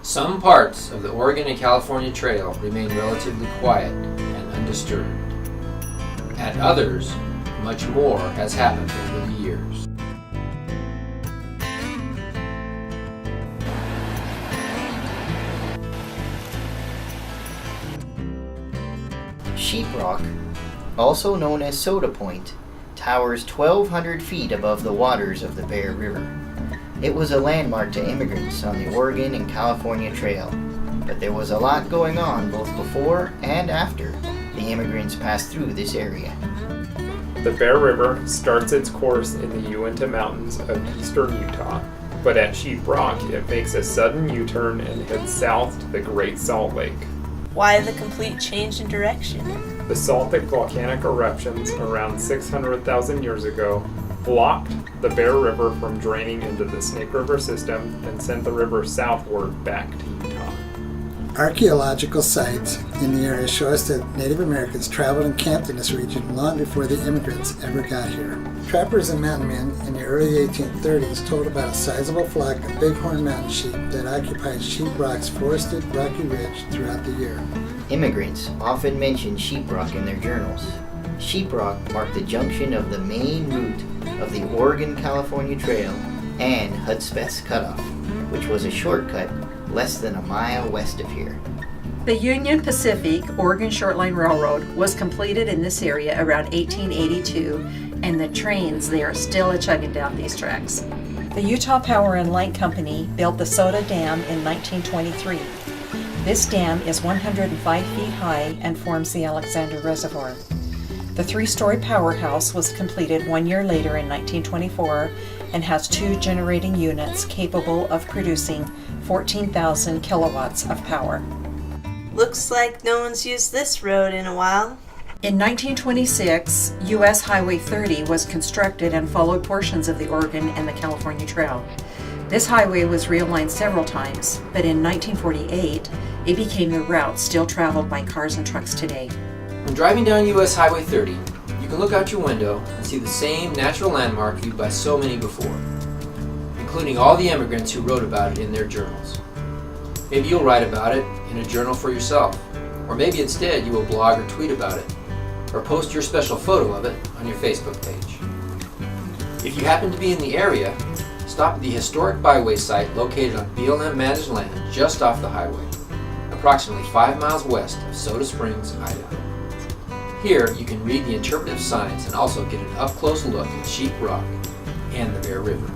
Some parts of the Oregon and California Trail remain relatively quiet and undisturbed. At others, much more has happened over the years. Sheeprock, also known as Soda Point, towers 1,200 feet above the waters of the Bear River. It was a landmark to immigrants on the Oregon and California Trail, but there was a lot going on both before and after the immigrants passed through this area. The Bear River starts its course in the Uinta Mountains of eastern Utah, but at Sheeprock it makes a sudden U-turn and heads south to the Great Salt Lake. Why the complete change in direction? Basaltic volcanic eruptions around 600,000 years ago blocked the Bear River from draining into the Snake River system and sent the river southward back to Utah. Archaeological sites in the area show us that Native Americans traveled and camped in this region long before the immigrants ever got here. Trappers and mountain men in the early 1830s told about a sizable flock of bighorn mountain sheep that occupied Sheeprock's forested rocky ridge throughout the year. Immigrants often mention Sheeprock in their journals. Sheeprock marked the junction of the main route of the Oregon-California Trail and Hudspeth's Cutoff, which was a shortcut less than a mile west of here. The Union Pacific Oregon Shortline Railroad was completed in this area around 1882, and the trains there still are chugging down these tracks. The Utah Power and Light Company built the Soda Dam in 1923. This dam is 105 feet high and forms the Alexander Reservoir. The three-story powerhouse was completed 1 year later in 1924 and has two generating units capable of producing 14,000 kilowatts of power. Looks like no one's used this road in a while. In 1926, U.S. Highway 30 was constructed and followed portions of the Oregon and the California Trail. This highway was realigned several times, but in 1948, it became the route still traveled by cars and trucks today. When driving down U.S. Highway 30, you can look out your window and see the same natural landmark viewed by so many before, including all the immigrants who wrote about it in their journals. Maybe you'll write about it in a journal for yourself, or maybe instead you will blog or tweet about it, or post your special photo of it on your Facebook page. If you happen to be in the area, stop at the historic byway site located on BLM managed land just off the highway, approximately 5 miles west of Soda Springs, Idaho. Here you can read the interpretive signs and also get an up-close look at Sheeprock and the Bear River.